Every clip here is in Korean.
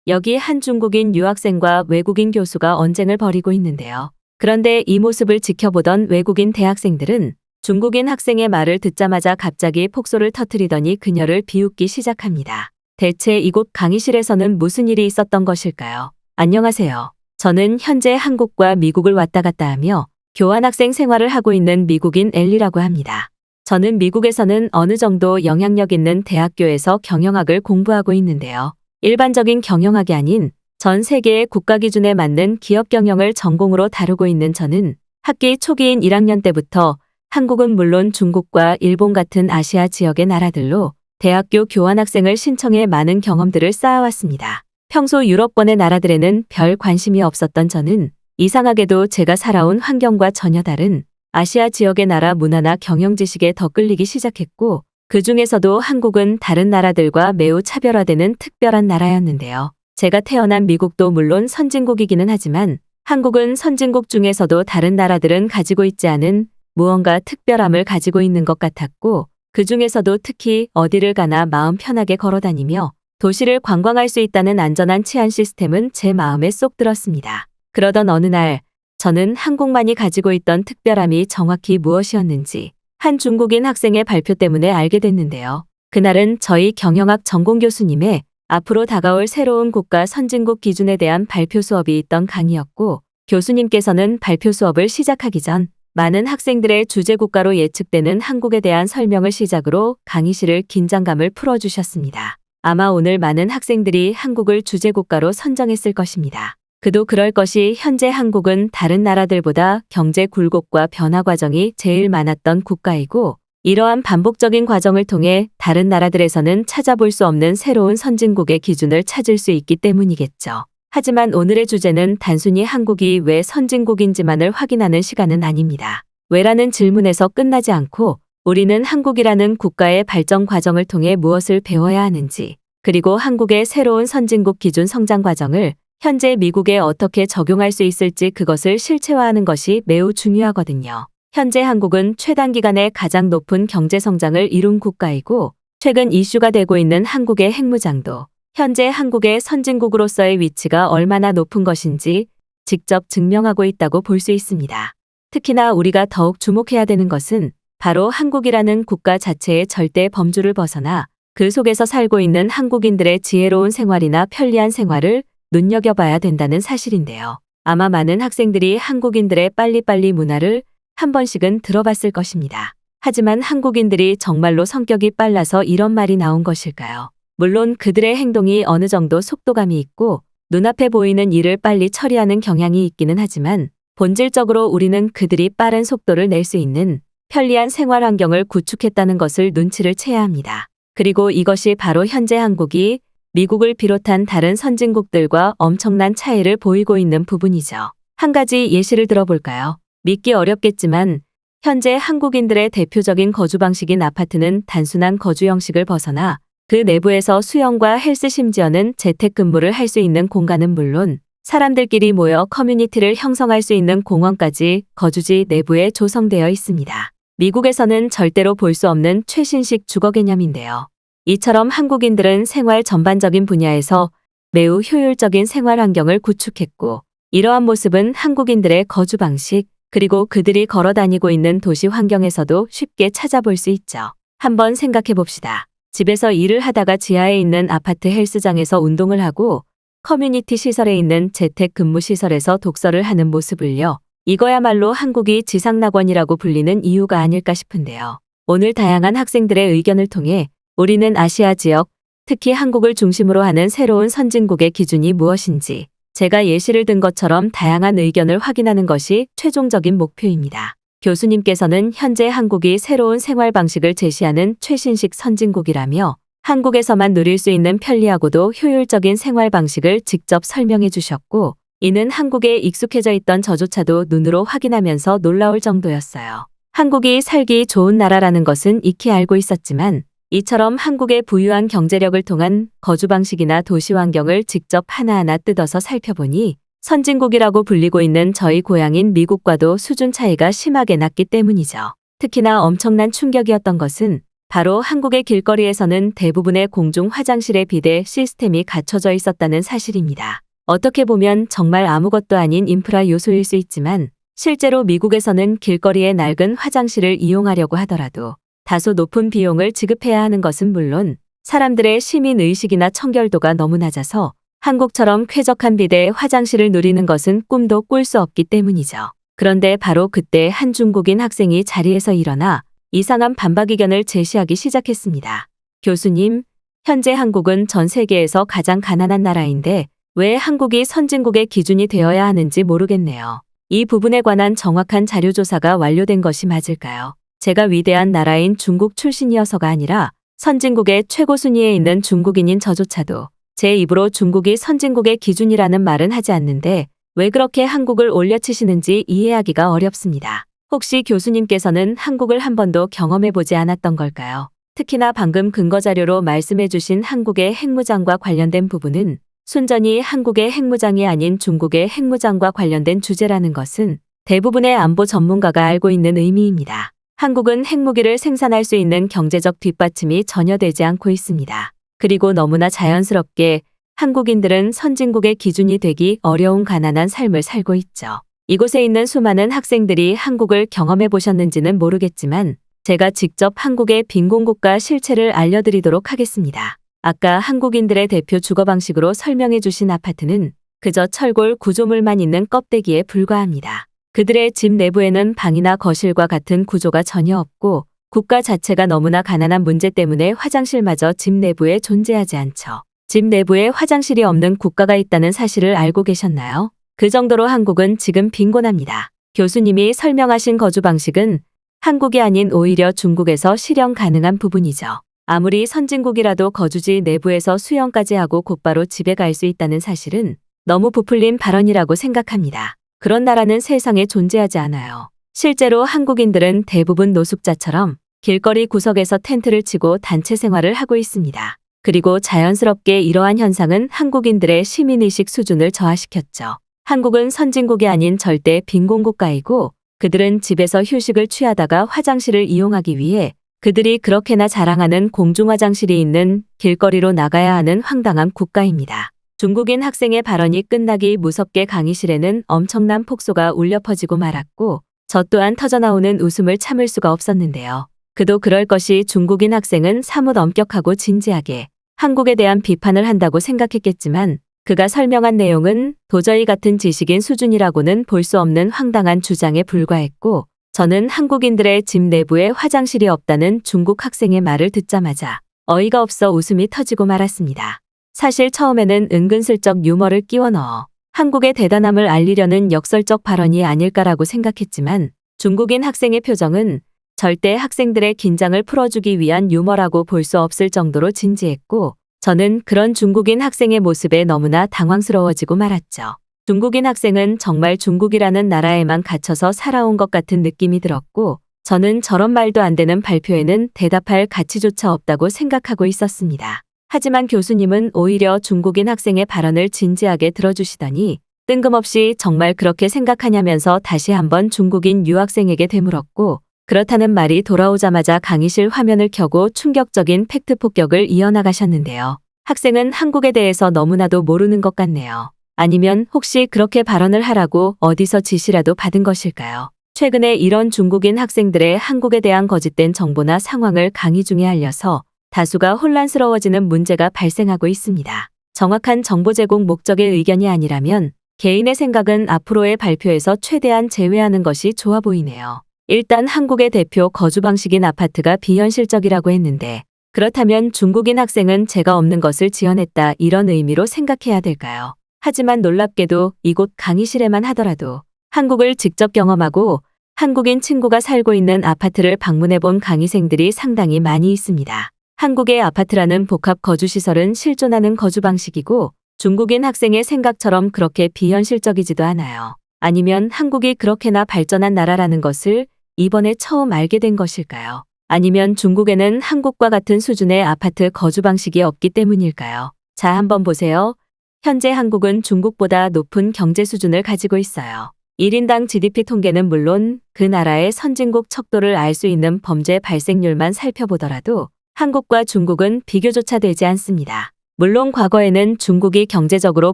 여기 한 중국인 유학생과 외국인 교수가 언쟁을 벌이고 있는데요. 그런데 이 모습을 지켜보던 외국인 대학생들은 중국인 학생의 말을 듣자마자 갑자기 폭소를 터뜨리더니 그녀를 비웃기 시작합니다. 대체 이곳 강의실에서는 무슨 일이 있었던 것일까요? 안녕하세요. 저는 현재 한국과 미국을 왔다 갔다 하며 교환학생 생활을 하고 있는 미국인 엘리라고 합니다. 저는 미국에서는 어느 정도 영향력 있는 대학교에서 경영학을 공부하고 있는데요. 일반적인 경영학이 아닌 전 세계의 국가 기준에 맞는 기업 경영을 전공으로 다루고 있는 저는 학기 초기인 1학년 때부터 한국은 물론 중국과 일본 같은 아시아 지역의 나라들로 대학교 교환학생을 신청해 많은 경험들을 쌓아왔습니다. 평소 유럽권의 나라들에는 별 관심이 없었던 저는 이상하게도 제가 살아온 환경과 전혀 다른 아시아 지역의 나라 문화나 경영 지식에 더 끌리기 시작했고 그 중에서도 한국은 다른 나라들과 매우 차별화되는 특별한 나라였는데요. 제가 태어난 미국도 물론 선진국이기는 하지만 한국은 선진국 중에서도 다른 나라들은 가지고 있지 않은 무언가 특별함을 가지고 있는 것 같았고 그 중에서도 특히 어디를 가나 마음 편하게 걸어다니며 도시를 관광할 수 있다는 안전한 치안 시스템은 제 마음에 쏙 들었습니다. 그러던 어느 날 저는 한국만이 가지고 있던 특별함이 정확히 무엇이었는지 한 중국인 학생의 발표 때문에 알게 됐는데요. 그날은 저희 경영학 전공 교수님의 앞으로 다가올 새로운 국가 선진국 기준에 대한 발표 수업이 있던 강의였고 교수님께서는 발표 수업을 시작하기 전 많은 학생들의 주재 국가로 예측되는 한국에 대한 설명을 시작으로 강의실을 긴장감을 풀어주셨습니다. 아마 오늘 많은 학생들이 한국을 주재 국가로 선정했을 것입니다. 그도 그럴 것이 현재 한국은 다른 나라들보다 경제 굴곡과 변화 과정이 제일 많았던 국가이고 이러한 반복적인 과정을 통해 다른 나라들에서는 찾아볼 수 없는 새로운 선진국의 기준을 찾을 수 있기 때문이겠죠. 하지만 오늘의 주제는 단순히 한국이 왜 선진국인지만을 확인하는 시간은 아닙니다. 왜라는 질문에서 끝나지 않고 우리는 한국이라는 국가의 발전 과정을 통해 무엇을 배워야 하는지 그리고 한국의 새로운 선진국 기준 성장 과정을 현재 미국에 어떻게 적용할 수 있을지 그것을 실체화하는 것이 매우 중요하거든요. 현재 한국은 최단기간에 가장 높은 경제 성장을 이룬 국가이고 최근 이슈가 되고 있는 한국의 핵무장도 현재 한국의 선진국으로서의 위치가 얼마나 높은 것인지 직접 증명하고 있다고 볼 수 있습니다. 특히나 우리가 더욱 주목해야 되는 것은 바로 한국이라는 국가 자체의 절대 범주를 벗어나 그 속에서 살고 있는 한국인들의 지혜로운 생활이나 편리한 생활을 눈여겨봐야 된다는 사실인데요. 아마 많은 학생들이 한국인들의 빨리빨리 문화를 한 번씩은 들어봤을 것입니다. 하지만 한국인들이 정말로 성격이 빨라서 이런 말이 나온 것일까요? 물론 그들의 행동이 어느 정도 속도감이 있고 눈앞에 보이는 일을 빨리 처리하는 경향이 있기는 하지만 본질적으로 우리는 그들이 빠른 속도를 낼 수 있는 편리한 생활 환경을 구축했다는 것을 눈치를 채야 합니다. 그리고 이것이 바로 현재 한국이 미국을 비롯한 다른 선진국들과 엄청난 차이를 보이고 있는 부분이죠. 한 가지 예시를 들어볼까요? 믿기 어렵겠지만 현재 한국인들의 대표적인 거주 방식인 아파트는 단순한 거주 형식을 벗어나 그 내부에서 수영과 헬스 심지어는 재택근무를 할 수 있는 공간은 물론 사람들끼리 모여 커뮤니티를 형성할 수 있는 공원까지 거주지 내부에 조성되어 있습니다. 미국에서는 절대로 볼 수 없는 최신식 주거 개념인데요. 이처럼 한국인들은 생활 전반적인 분야에서 매우 효율적인 생활 환경을 구축했고 이러한 모습은 한국인들의 거주 방식 그리고 그들이 걸어 다니고 있는 도시 환경에서도 쉽게 찾아볼 수 있죠. 한번 생각해 봅시다. 집에서 일을 하다가 지하에 있는 아파트 헬스장에서 운동을 하고 커뮤니티 시설에 있는 재택 근무 시설에서 독서를 하는 모습을요. 이거야말로 한국이 지상낙원이라고 불리는 이유가 아닐까 싶은데요. 오늘 다양한 학생들의 의견을 통해 우리는 아시아 지역, 특히 한국을 중심으로 하는 새로운 선진국의 기준이 무엇인지 제가 예시를 든 것처럼 다양한 의견을 확인하는 것이 최종적인 목표입니다. 교수님께서는 현재 한국이 새로운 생활 방식을 제시하는 최신식 선진국이라며 한국에서만 누릴 수 있는 편리하고도 효율적인 생활 방식을 직접 설명해 주셨고 이는 한국에 익숙해져 있던 저조차도 눈으로 확인하면서 놀라울 정도였어요. 한국이 살기 좋은 나라라는 것은 익히 알고 있었지만 이처럼 한국의 부유한 경제력을 통한 거주 방식이나 도시 환경을 직접 하나하나 뜯어서 살펴보니 선진국이라고 불리고 있는 저희 고향인 미국과도 수준 차이가 심하게 났기 때문이죠. 특히나 엄청난 충격이었던 것은 바로 한국의 길거리에서는 대부분의 공중 화장실의 비대 시스템이 갖춰져 있었다는 사실입니다. 어떻게 보면 정말 아무것도 아닌 인프라 요소일 수 있지만 실제로 미국에서는 길거리의 낡은 화장실을 이용하려고 하더라도 다소 높은 비용을 지급해야 하는 것은 물론 사람들의 시민의식이나 청결도가 너무 낮아서 한국처럼 쾌적한 비대 화장실을 누리는 것은 꿈도 꿀 수 없기 때문이죠. 그런데 바로 그때 한 중국인 학생이 자리에서 일어나 이상한 반박 의견을 제시하기 시작했습니다. 교수님, 현재 한국은 전 세계에서 가장 가난한 나라인데 왜 한국이 선진국의 기준이 되어야 하는지 모르겠네요. 이 부분에 관한 정확한 자료 조사가 완료된 것이 맞을까요? 제가 위대한 나라인 중국 출신이어서가 아니라 선진국의 최고 순위에 있는 중국인인 저조차도 제 입으로 중국이 선진국의 기준이라는 말은 하지 않는데 왜 그렇게 한국을 올려치시는지 이해하기가 어렵습니다. 혹시 교수님께서는 한국을 한 번도 경험해보지 않았던 걸까요? 특히나 방금 근거자료로 말씀해주신 한국의 핵무장과 관련된 부분은 순전히 한국의 핵무장이 아닌 중국의 핵무장과 관련된 주제라는 것은 대부분의 안보 전문가가 알고 있는 의미입니다. 한국은 핵무기를 생산할 수 있는 경제적 뒷받침이 전혀 되지 않고 있습니다. 그리고 너무나 자연스럽게 한국인들은 선진국의 기준이 되기 어려운 가난한 삶을 살고 있죠. 이곳에 있는 수많은 학생들이 한국을 경험해 보셨는지는 모르겠지만 제가 직접 한국의 빈곤국가 실체를 알려드리도록 하겠습니다. 아까 한국인들의 대표 주거 방식으로 설명해 주신 아파트는 그저 철골 구조물만 있는 껍데기에 불과합니다. 그들의 집 내부에는 방이나 거실과 같은 구조가 전혀 없고 국가 자체가 너무나 가난한 문제 때문에 화장실마저 집 내부에 존재하지 않죠. 집 내부에 화장실이 없는 국가가 있다는 사실을 알고 계셨나요? 그 정도로 한국은 지금 빈곤합니다. 교수님이 설명하신 거주 방식은 한국이 아닌 오히려 중국에서 실현 가능한 부분이죠. 아무리 선진국이라도 거주지 내부에서 수영까지 하고 곧바로 집에 갈 수 있다는 사실은 너무 부풀린 발언이라고 생각합니다. 그런 나라는 세상에 존재하지 않아요. 실제로 한국인들은 대부분 노숙자처럼 길거리 구석에서 텐트를 치고 단체 생활을 하고 있습니다. 그리고 자연스럽게 이러한 현상은 한국인들의 시민의식 수준을 저하시켰죠. 한국은 선진국이 아닌 절대 빈곤국가이고 그들은 집에서 휴식을 취하다가 화장실을 이용하기 위해 그들이 그렇게나 자랑하는 공중화장실이 있는 길거리로 나가야 하는 황당한 국가입니다. 중국인 학생의 발언이 끝나기 무섭게 강의실에는 엄청난 폭소가 울려 퍼지고 말았고 저 또한 터져나오는 웃음을 참을 수가 없었는데요. 그도 그럴 것이 중국인 학생은 사뭇 엄격하고 진지하게 한국에 대한 비판을 한다고 생각했겠지만 그가 설명한 내용은 도저히 같은 지식인 수준이라고는 볼 수 없는 황당한 주장에 불과했고 저는 한국인들의 집 내부에 화장실이 없다는 중국 학생의 말을 듣자마자 어이가 없어 웃음이 터지고 말았습니다. 사실 처음에는 은근슬쩍 유머를 끼워 넣어 한국의 대단함을 알리려는 역설적 발언이 아닐까라고 생각했지만 중국인 학생의 표정은 절대 학생들의 긴장을 풀어주기 위한 유머라고 볼 수 없을 정도로 진지했고 저는 그런 중국인 학생의 모습에 너무나 당황스러워지고 말았죠. 중국인 학생은 정말 중국이라는 나라에만 갇혀서 살아온 것 같은 느낌이 들었고 저는 저런 말도 안 되는 발표에는 대답할 가치조차 없다고 생각하고 있었습니다. 하지만 교수님은 오히려 중국인 학생의 발언을 진지하게 들어주시더니 뜬금없이 정말 그렇게 생각하냐면서 다시 한번 중국인 유학생에게 되물었고 그렇다는 말이 돌아오자마자 강의실 화면을 켜고 충격적인 팩트 폭격을 이어나가셨는데요. 학생은 한국에 대해서 너무나도 모르는 것 같네요. 아니면 혹시 그렇게 발언을 하라고 어디서 지시라도 받은 것일까요? 최근에 이런 중국인 학생들의 한국에 대한 거짓된 정보나 상황을 강의 중에 알려서 다수가 혼란스러워지는 문제가 발생하고 있습니다. 정확한 정보 제공 목적의 의견이 아니라면 개인의 생각은 앞으로의 발표에서 최대한 제외하는 것이 좋아 보이네요. 일단 한국의 대표 거주 방식인 아파트가 비현실적이라고 했는데 그렇다면 중국인 학생은 죄가 없는 것을 지어냈다 이런 의미로 생각해야 될까요? 하지만 놀랍게도 이곳 강의실에만 하더라도 한국을 직접 경험하고 한국인 친구가 살고 있는 아파트를 방문해 본 강의생들이 상당히 많이 있습니다. 한국의 아파트라는 복합 거주시설은 실존하는 거주 방식이고 중국인 학생의 생각처럼 그렇게 비현실적이지도 않아요. 아니면 한국이 그렇게나 발전한 나라라는 것을 이번에 처음 알게 된 것일까요? 아니면 중국에는 한국과 같은 수준의 아파트 거주 방식이 없기 때문일까요? 자, 한번 보세요. 현재 한국은 중국보다 높은 경제 수준을 가지고 있어요. 1인당 GDP 통계는 물론 그 나라의 선진국 척도를 알 수 있는 범죄 발생률만 살펴보더라도 한국과 중국은 비교조차 되지 않습니다. 물론 과거에는 중국이 경제적으로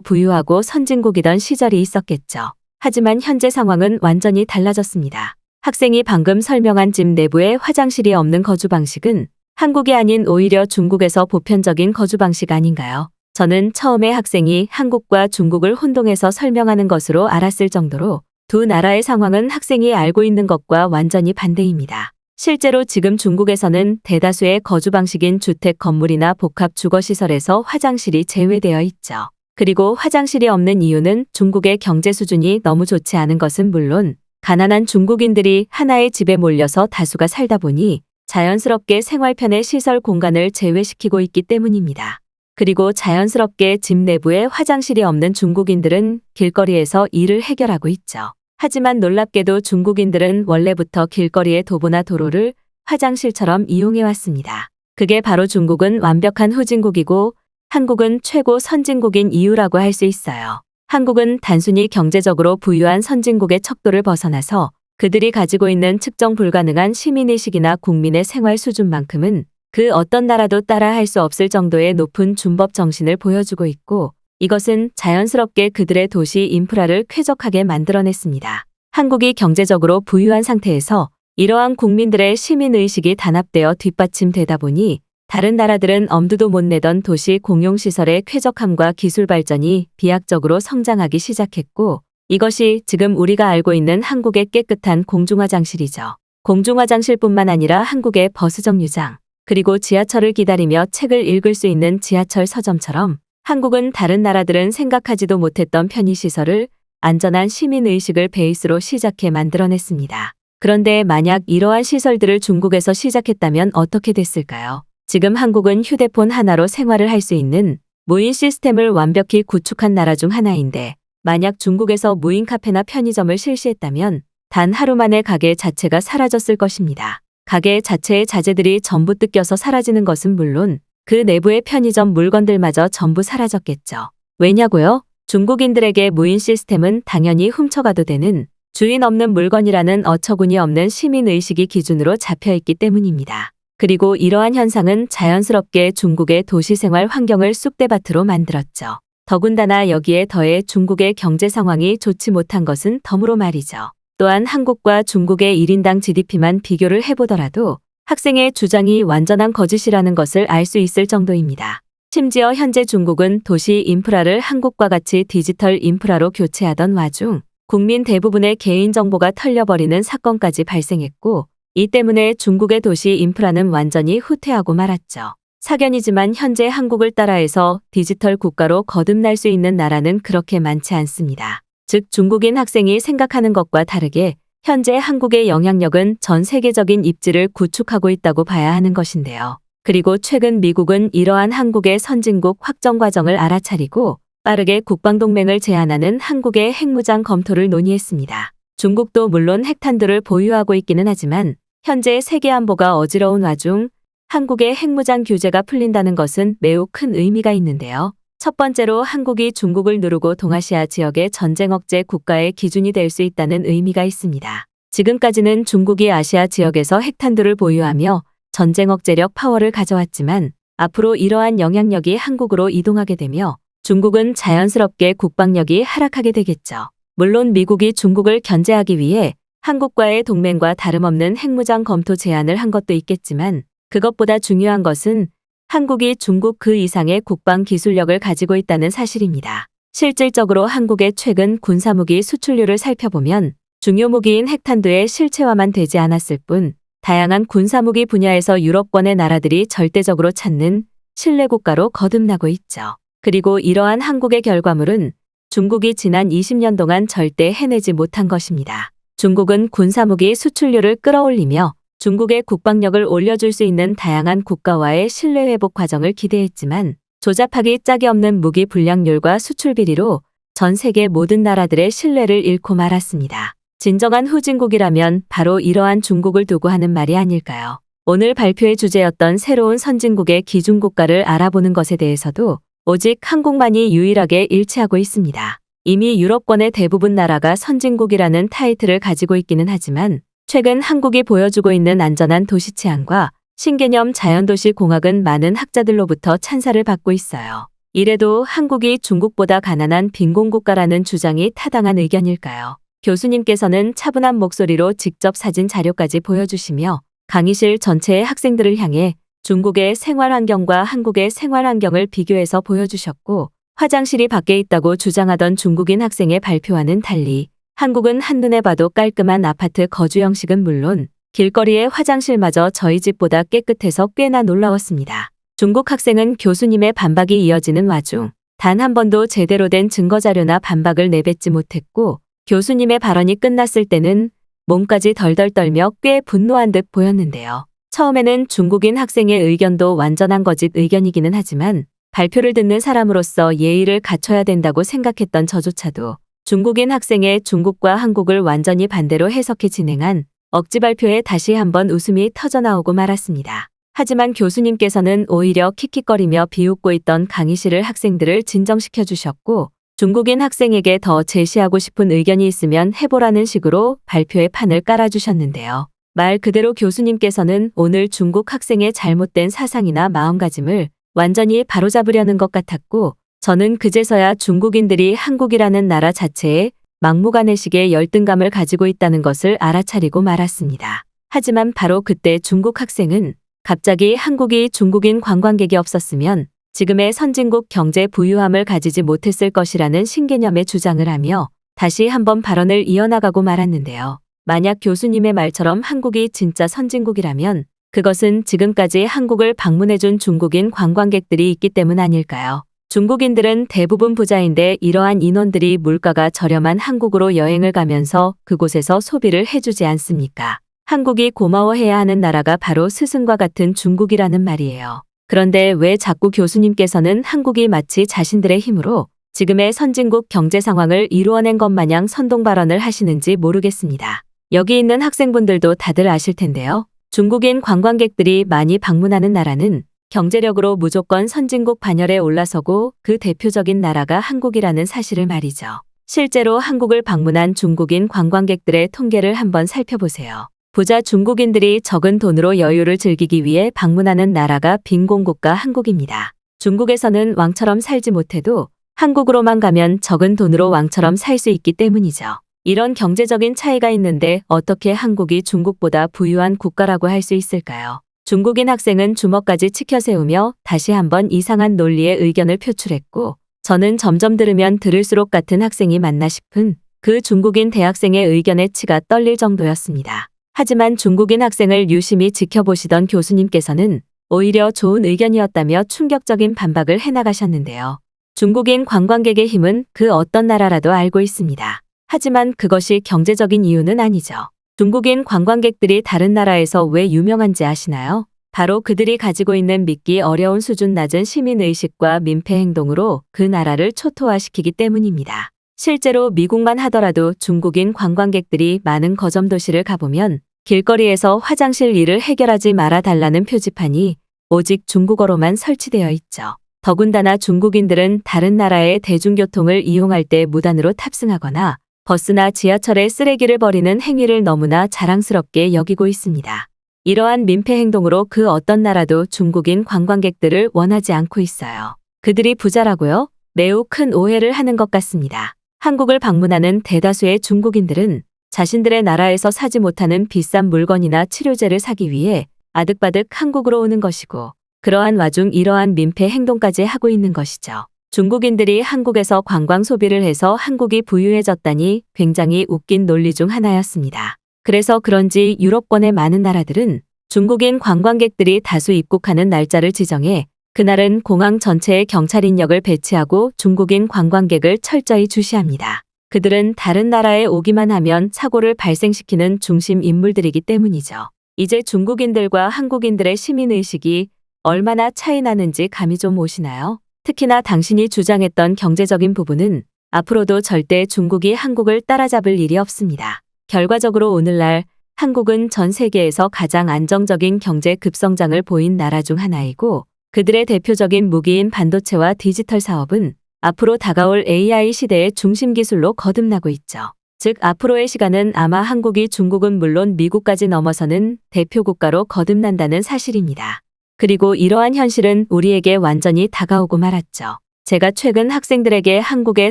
부유하고 선진국이던 시절이 있었겠죠. 하지만 현재 상황은 완전히 달라졌습니다. 학생이 방금 설명한 집 내부에 화장실이 없는 거주 방식은 한국이 아닌 오히려 중국에서 보편적인 거주 방식 아닌가요? 저는 처음에 학생이 한국과 중국을 혼동해서 설명하는 것으로 알았을 정도로 두 나라의 상황은 학생이 알고 있는 것과 완전히 반대입니다. 실제로 지금 중국에서는 대다수의 거주 방식인 주택 건물이나 복합 주거시설에서 화장실이 제외되어 있죠. 그리고 화장실이 없는 이유는 중국의 경제 수준이 너무 좋지 않은 것은 물론 가난한 중국인들이 하나의 집에 몰려서 다수가 살다 보니 자연스럽게 생활편의 시설 공간을 제외시키고 있기 때문입니다. 그리고 자연스럽게 집 내부에 화장실이 없는 중국인들은 길거리에서 일을 해결하고 있죠. 하지만 놀랍게도 중국인들은 원래부터 길거리의 도보나 도로를 화장실처럼 이용해왔습니다. 그게 바로 중국은 완벽한 후진국이고 한국은 최고 선진국인 이유라고 할 수 있어요. 한국은 단순히 경제적으로 부유한 선진국의 척도를 벗어나서 그들이 가지고 있는 측정 불가능한 시민의식이나 국민의 생활 수준만큼은 그 어떤 나라도 따라 할 수 없을 정도의 높은 준법 정신을 보여주고 있고 이것은 자연스럽게 그들의 도시 인프라를 쾌적하게 만들어냈습니다. 한국이 경제적으로 부유한 상태에서 이러한 국민들의 시민의식이 단합되어 뒷받침되다 보니 다른 나라들은 엄두도 못 내던 도시 공용시설의 쾌적함과 기술 발전이 비약적으로 성장하기 시작했고 이것이 지금 우리가 알고 있는 한국의 깨끗한 공중화장실이죠. 공중화장실뿐만 아니라 한국의 버스 정류장, 그리고 지하철을 기다리며 책을 읽을 수 있는 지하철 서점처럼 한국은 다른 나라들은 생각하지도 못했던 편의시설을 안전한 시민의식을 베이스로 시작해 만들어냈습니다. 그런데 만약 이러한 시설들을 중국에서 시작했다면 어떻게 됐을까요? 지금 한국은 휴대폰 하나로 생활을 할 수 있는 무인 시스템을 완벽히 구축한 나라 중 하나인데 만약 중국에서 무인 카페나 편의점을 실시했다면 단 하루 만에 가게 자체가 사라졌을 것입니다. 가게 자체의 자재들이 전부 뜯겨서 사라지는 것은 물론 그 내부의 편의점 물건들마저 전부 사라졌겠죠. 왜냐고요? 중국인들에게 무인 시스템은 당연히 훔쳐가도 되는 주인 없는 물건이라는 어처구니 없는 시민의식이 기준으로 잡혀있기 때문입니다. 그리고 이러한 현상은 자연스럽게 중국의 도시생활 환경을 쑥대밭으로 만들었죠. 더군다나 여기에 더해 중국의 경제 상황이 좋지 못한 것은 덤으로 말이죠. 또한 한국과 중국의 1인당 GDP만 비교를 해보더라도 학생의 주장이 완전한 거짓이라는 것을 알 수 있을 정도입니다. 심지어 현재 중국은 도시 인프라를 한국과 같이 디지털 인프라로 교체하던 와중 국민 대부분의 개인정보가 털려버리는 사건까지 발생했고 이 때문에 중국의 도시 인프라는 완전히 후퇴하고 말았죠. 사견이지만 현재 한국을 따라해서 디지털 국가로 거듭날 수 있는 나라는 그렇게 많지 않습니다. 즉 중국인 학생이 생각하는 것과 다르게 현재 한국의 영향력은 전 세계적인 입지를 구축하고 있다고 봐야 하는 것인데요. 그리고 최근 미국은 이러한 한국의 선진국 확정 과정을 알아차리고 빠르게 국방동맹을 제안하는 한국의 핵무장 검토를 논의했습니다. 중국도 물론 핵탄두를 보유하고 있기는 하지만 현재 세계 안보가 어지러운 와중 한국의 핵무장 규제가 풀린다는 것은 매우 큰 의미가 있는데요. 첫 번째로 한국이 중국을 누르고 동아시아 지역의 전쟁 억제 국가의 기준이 될 수 있다는 의미가 있습니다. 지금까지는 중국이 아시아 지역에서 핵탄두를 보유하며 전쟁 억제력 파워를 가져왔지만 앞으로 이러한 영향력이 한국으로 이동하게 되며 중국은 자연스럽게 국방력이 하락하게 되겠죠. 물론 미국이 중국을 견제하기 위해 한국과의 동맹과 다름없는 핵무장 검토 제안을 한 것도 있겠지만 그것보다 중요한 것은 한국이 중국 그 이상의 국방 기술력을 가지고 있다는 사실입니다. 실질적으로 한국의 최근 군사무기 수출률을 살펴보면 중요 무기인 핵탄두의 실체화만 되지 않았을 뿐 다양한 군사무기 분야에서 유럽권의 나라들이 절대적으로 찾는 신뢰 국가로 거듭나고 있죠. 그리고 이러한 한국의 결과물은 중국이 지난 20년 동안 절대 해내지 못한 것입니다. 중국은 군사무기 수출률을 끌어올리며 중국의 국방력을 올려줄 수 있는 다양한 국가와의 신뢰 회복 과정을 기대했지만 조잡하기 짝이 없는 무기 불량률과 수출 비리로 전 세계 모든 나라들의 신뢰를 잃고 말았습니다. 진정한 후진국이라면 바로 이러한 중국을 두고 하는 말이 아닐까요? 오늘 발표의 주제였던 새로운 선진국의 기준국가를 알아보는 것에 대해서도 오직 한국만이 유일하게 일치하고 있습니다. 이미 유럽권의 대부분 나라가 선진국이라는 타이틀을 가지고 있기는 하지만 최근 한국이 보여주고 있는 안전한 도시 치안과 신개념 자연도시 공학은 많은 학자들로부터 찬사를 받고 있어요. 이래도 한국이 중국보다 가난한 빈곤국가라는 주장이 타당한 의견일까요? 교수님께서는 차분한 목소리로 직접 사진 자료까지 보여주시며 강의실 전체의 학생들을 향해 중국의 생활환경과 한국의 생활환경을 비교해서 보여주셨고 화장실이 밖에 있다고 주장하던 중국인 학생의 발표와는 달리 한국은 한눈에 봐도 깔끔한 아파트 거주 형식은 물론 길거리의 화장실마저 저희 집보다 깨끗해서 꽤나 놀라웠습니다. 중국 학생은 교수님의 반박이 이어지는 와중 단 한 번도 제대로 된 증거자료나 반박을 내뱉지 못했고 교수님의 발언이 끝났을 때는 몸까지 덜덜 떨며 꽤 분노한 듯 보였는데요. 처음에는 중국인 학생의 의견도 완전한 거짓 의견이기는 하지만 발표를 듣는 사람으로서 예의를 갖춰야 된다고 생각했던 저조차도 중국인 학생의 중국과 한국을 완전히 반대로 해석해 진행한 억지 발표에 다시 한번 웃음이 터져나오고 말았습니다. 하지만 교수님께서는 오히려 킥킥거리며 비웃고 있던 강의실을 학생들을 진정시켜 주셨고 중국인 학생에게 더 제시하고 싶은 의견이 있으면 해보라는 식으로 발표의 판을 깔아주셨는데요. 말 그대로 교수님께서는 오늘 중국 학생의 잘못된 사상이나 마음가짐을 완전히 바로잡으려는 것 같았고 저는 그제서야 중국인들이 한국이라는 나라 자체에 막무가내식의 열등감을 가지고 있다는 것을 알아차리고 말았습니다. 하지만 바로 그때 중국 학생은 갑자기 한국이 중국인 관광객이 없었으면 지금의 선진국 경제 부유함을 가지지 못했을 것이라는 신개념의 주장을 하며 다시 한번 발언을 이어나가고 말았는데요. 만약 교수님의 말처럼 한국이 진짜 선진국이라면 그것은 지금까지 한국을 방문해준 중국인 관광객들이 있기 때문 아닐까요? 중국인들은 대부분 부자인데 이러한 인원들이 물가가 저렴한 한국으로 여행을 가면서 그곳에서 소비를 해주지 않습니까? 한국이 고마워해야 하는 나라가 바로 스승과 같은 중국이라는 말이에요. 그런데 왜 자꾸 교수님께서는 한국이 마치 자신들의 힘으로 지금의 선진국 경제 상황을 이루어낸 것 마냥 선동 발언을 하시는지 모르겠습니다. 여기 있는 학생분들도 다들 아실 텐데요. 중국인 관광객들이 많이 방문하는 나라는 경제력으로 무조건 선진국 반열에 올라서고 그 대표적인 나라가 한국이라는 사실을 말이죠. 실제로 한국을 방문한 중국인 관광객들의 통계를 한번 살펴보세요. 부자 중국인들이 적은 돈으로 여유를 즐기기 위해 방문하는 나라가 빈곤국가 한국입니다. 중국에서는 왕처럼 살지 못해도 한국으로만 가면 적은 돈으로 왕처럼 살 수 있기 때문이죠. 이런 경제적인 차이가 있는데 어떻게 한국이 중국보다 부유한 국가라고 할 수 있을까요? 중국인 학생은 주먹까지 치켜 세우며 다시 한번 이상한 논리의 의견을 표출했고 저는 점점 들으면 들을수록 같은 학생이 맞나 싶은 그 중국인 대학생의 의견에 치가 떨릴 정도였습니다. 하지만 중국인 학생을 유심히 지켜보시던 교수님께서는 오히려 좋은 의견이었다며 충격적인 반박을 해나가셨는데요. 중국인 관광객의 힘은 그 어떤 나라라도 알고 있습니다. 하지만 그것이 경제적인 이유는 아니죠. 중국인 관광객들이 다른 나라에서 왜 유명한지 아시나요? 바로 그들이 가지고 있는 믿기 어려운 수준 낮은 시민의식과 민폐 행동으로 그 나라를 초토화시키기 때문입니다. 실제로 미국만 하더라도 중국인 관광객들이 많은 거점 도시를 가보면 길거리에서 화장실 일을 해결하지 말아달라는 표지판이 오직 중국어로만 설치되어 있죠. 더군다나 중국인들은 다른 나라의 대중교통을 이용할 때 무단으로 탑승하거나 버스나 지하철에 쓰레기를 버리는 행위를 너무나 자랑스럽게 여기고 있습니다. 이러한 민폐 행동으로 그 어떤 나라도 중국인 관광객들을 원하지 않고 있어요. 그들이 부자라고요? 매우 큰 오해를 하는 것 같습니다. 한국을 방문하는 대다수의 중국인들은 자신들의 나라에서 사지 못하는 비싼 물건이나 치료제를 사기 위해 아득바득 한국으로 오는 것이고 그러한 와중 이러한 민폐 행동까지 하고 있는 것이죠. 중국인들이 한국에서 관광 소비를 해서 한국이 부유해졌다니 굉장히 웃긴 논리 중 하나였습니다. 그래서 그런지 유럽권의 많은 나라들은 중국인 관광객들이 다수 입국하는 날짜를 지정해 그날은 공항 전체에 경찰 인력을 배치하고 중국인 관광객을 철저히 주시합니다. 그들은 다른 나라에 오기만 하면 사고를 발생시키는 중심 인물들이기 때문이죠. 이제 중국인들과 한국인들의 시민의식이 얼마나 차이 나는지 감이 좀 오시나요? 특히나 당신이 주장했던 경제적인 부분은 앞으로도 절대 중국이 한국을 따라잡을 일이 없습니다. 결과적으로 오늘날 한국은 전 세계에서 가장 안정적인 경제 급성장을 보인 나라 중 하나이고 그들의 대표적인 무기인 반도체와 디지털 사업은 앞으로 다가올 AI 시대의 중심 기술로 거듭나고 있죠. 즉, 앞으로의 시간은 아마 한국이 중국은 물론 미국까지 넘어서는 대표 국가로 거듭난다는 사실입니다. 그리고 이러한 현실은 우리에게 완전히 다가오고 말았죠. 제가 최근 학생들에게 한국의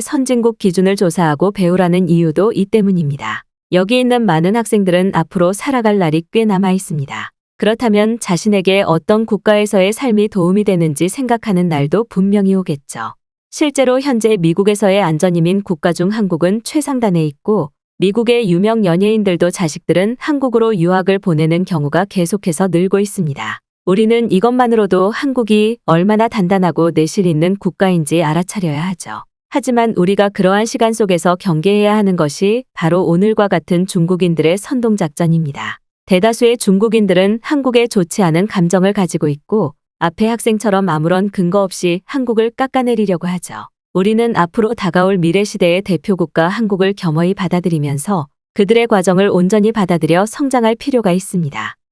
선진국 기준을 조사하고 배우라는 이유도 이 때문입니다. 여기 있는 많은 학생들은 앞으로 살아갈 날이 꽤 남아 있습니다. 그렇다면 자신에게 어떤 국가에서의 삶이 도움이 되는지 생각하는 날도 분명히 오겠죠. 실제로 현재 미국에서의 안전이민 국가 중 한국은 최상단에 있고 미국의 유명 연예인들도 자식들은 한국으로 유학을 보내는 경우가 계속해서 늘고 있습니다. 우리는 이것만으로도 한국이 얼마나 단단하고 내실 있는 국가인지 알아차려야 하죠. 하지만 우리가 그러한 시간 속에서 경계해야 하는 것이 바로 오늘과 같은 중국인들의 선동작전입니다. 대다수의 중국인들은 한국에 좋지 않은 감정을 가지고 있고 앞의 학생처럼 아무런 근거 없이 한국을 깎아내리려고 하죠. 우리는 앞으로 다가올 미래 시대의 대표국가 한국을 겸허히 받아들이면서 그들의 과정을 온전히 받아들여 성장할 필요가 있습니다.